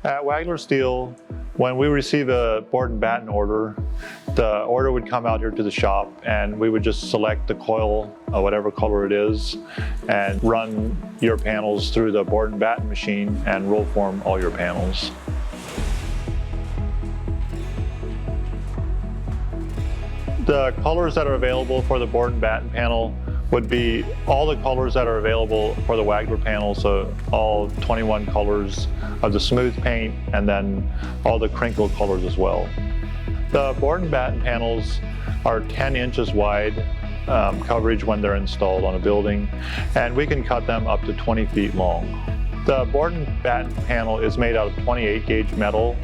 At Wagler Steel, when we receive a board and batten order, the order would come out here to the shop and we would just select the coil, whatever color it is, and run your panels through the board and batten machine and roll form all your panels. The colors that are available for the board and batten panel would be all the colors that are available for the Wagler panel, so all 21 colors of the smooth paint and then all the crinkle colors as well. The board and batten panels are 10 inches wide coverage when they're installed on a building, and we can cut them up to 20 feet long. The board and batten panel is made out of 28 gauge metal,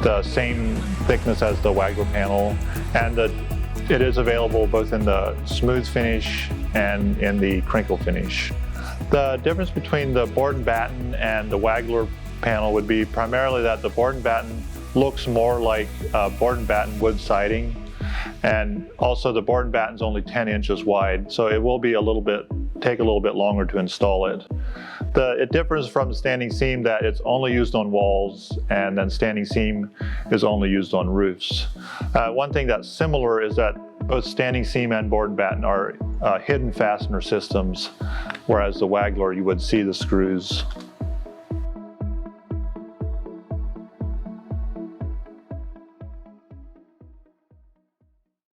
the same thickness as the Wagler panel, and it is available both in the smooth finish and in the crinkle finish. The difference between the board and batten and the Wagler panel would be primarily that the board and batten looks more like board and batten wood siding, and also the board and batten is only 10 inches wide, so it will be take a little bit longer to install it. It differs from the standing seam that it's only used on walls, and then standing seam is only used on roofs. One thing that's similar is that both standing seam and board and batten are hidden fastener systems, whereas the Wagler, you would see the screws.